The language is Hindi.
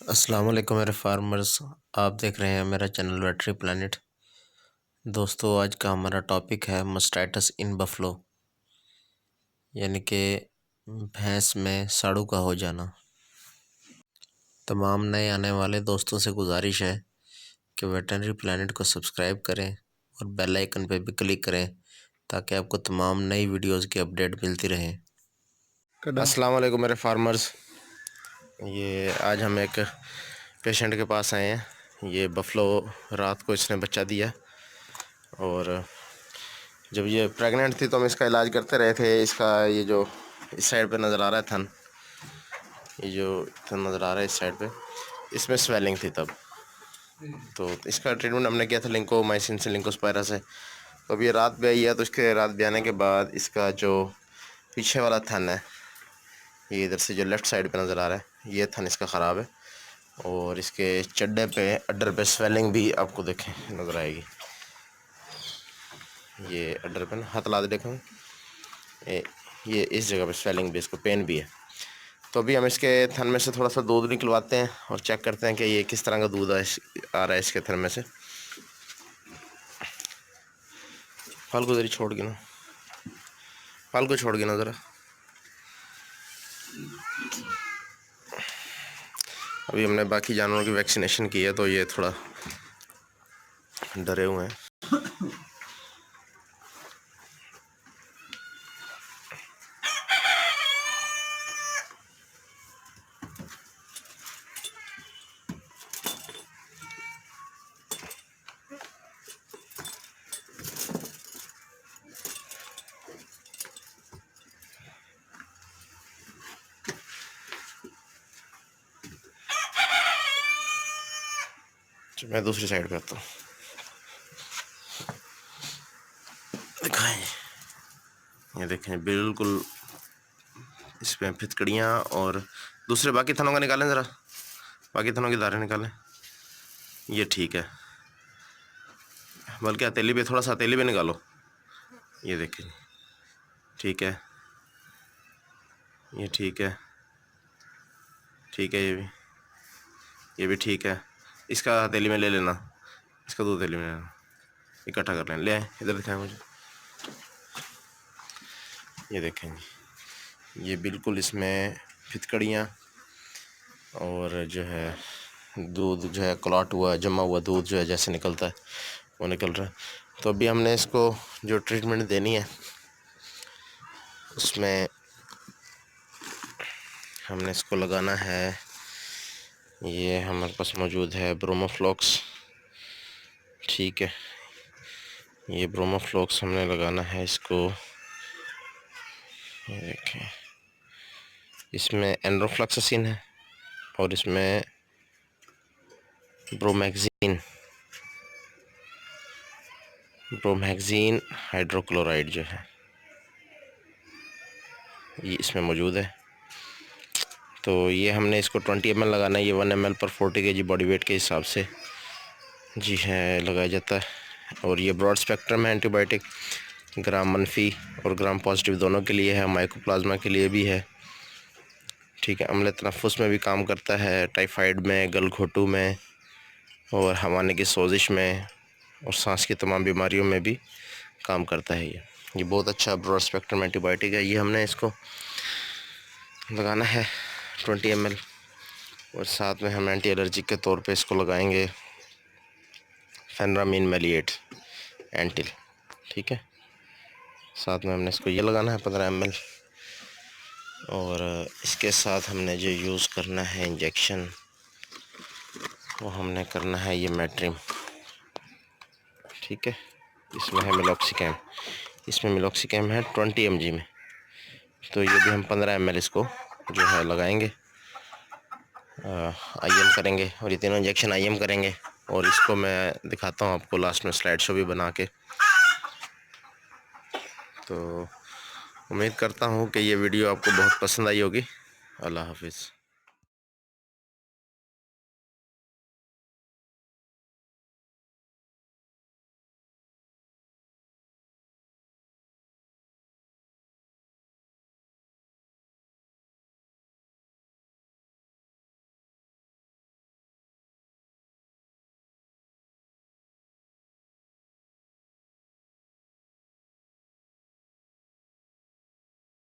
अस्सलाम वालेकुम मेरे फार्मर्स। आप देख रहे हैं मेरा चैनल वेटरी प्लानिट। दोस्तों, आज का हमारा टॉपिक है मास्टाइटिस इन बफलो, यानी कि भैंस में साड़ू का हो जाना। तमाम नए आने वाले दोस्तों से गुजारिश है कि वेटरनरी प्लानिट को सब्सक्राइब करें और बेल आइकन पे भी क्लिक करें ताकि आपको तमाम नई वीडियोस की अपडेट मिलती रहे। अस्सलाम वालेकुम मेरे फार्मर्स। ये आज हम एक पेशेंट के पास आए हैं। ये बफलो रात को इसने बच्चा दिया और जब ये प्रेग्नेंट थी तो हम इसका इलाज करते रहे थे। इसका ये जो इस साइड पे नज़र आ रहा है थन, ये जो थन नज़र आ रहा है इस साइड पे, इसमें स्वेलिंग थी तब। तो इसका ट्रीटमेंट हमने किया था लिंकोमाइसिन से, लिंकोस्पायरा से। तो अब ये रात भी आई है, तो इसके रात भी आने के बाद इसका जो पीछे वाला थन है, ये इधर से जो लेफ़्ट साइड पे नज़र आ रहा है, ये थन इसका ख़राब है और इसके चड्डे पे, अड्डर पे स्वेलिंग भी आपको देखें नज़र आएगी। ये अड्डर पे ना हाथ ला दे, देखो ये इस जगह पे स्वेलिंग भी, इसको पेन भी है। तो अभी हम इसके थन में से थोड़ा सा दूध निकलवाते हैं और चेक करते हैं कि ये किस तरह का दूध आ रहा है इसके थन में से। फल को ज़रा छोड़ के ना, फल को छोड़ के ना ज़रा। अभी हमने बाकी जानवरों की वैक्सीनेशन की है तो ये थोड़ा डरे हुए हैं। मैं दूसरी साइड पे आता हूँ, दिखाएं। ये देखें, बिल्कुल इसमें फिटकड़ियाँ और दूसरे बाकी थनों का निकालें ज़रा, बाकी थनों की धारें निकालें। ये ठीक है, बल्कि हथेली पे, थोड़ा सा हथेली पे निकालो। ये देखें, ठीक है, ये ठीक है, ठीक है, ये भी ठीक है। इसका हथेली में ले लेना, इसका दूध हथेली में लेना, इकट्ठा कर लें। ले आए इधर, दिखाएं मुझे। ये देखेंगे, ये बिल्कुल इसमें फिटकड़ियाँ और जो है दूध जो है क्लॉट हुआ, जमा हुआ दूध जो है जैसे निकलता है वो निकल रहा है। तो अभी हमने इसको जो ट्रीटमेंट देनी है उसमें हमने इसको लगाना है, ये हमारे पास मौजूद है ब्रोमोफ्लॉक्स। ठीक है, ये ब्रोमोफ्लॉक्स हमने लगाना है इसको। ये देखें, इसमें एंड्रोफ्लॉक्सासिन है और इसमें ब्रोमैक्जीन हाइड्रोक्लोराइड जो है ये इसमें मौजूद है। तो ये हमने इसको 20 ml लगाना है। ये 1 ml पर 40 kg बॉडी वेट के हिसाब से जी है लगाया जाता है। और ये ब्रॉड स्पेक्ट्रम है एंटीबायोटिक, ग्राम मनफी और ग्राम पॉजिटिव दोनों के लिए है, माइकोप्लाज्मा के लिए भी है। ठीक है, अम्ल तनफ़ुस में भी काम करता है, टाइफाइड में, गलघोटू में और हवाने की सोजिश में और सांस की तमाम बीमारियों में भी काम करता है। ये बहुत अच्छा ब्रॉड स्पेक्ट्रम एंटीबायोटिक है। ये हमने इसको लगाना है 20 ml और साथ में हम एंटी एलर्जिक के तौर पे इसको लगाएंगे फेनरामिन मेलिएट एंटिल। ठीक है, साथ में हमने इसको ये लगाना है 15 ml और इसके साथ हमने जो यूज़ करना है इंजेक्शन, वो हमने करना है ये मैट्रिम। ठीक है, इसमें है मिलॉक्सिकैम, इसमें मिलॉक्सिकैम है 20 mg में। तो ये भी हम 15 ml इसको जो है लगाएंगे, आईएम करेंगे और ये तीनों इंजेक्शन आईएम करेंगे। और इसको मैं दिखाता हूँ आपको लास्ट में स्लाइड शो भी बना के। तो उम्मीद करता हूँ कि ये वीडियो आपको बहुत पसंद आई होगी। अल्लाह हाफिज़।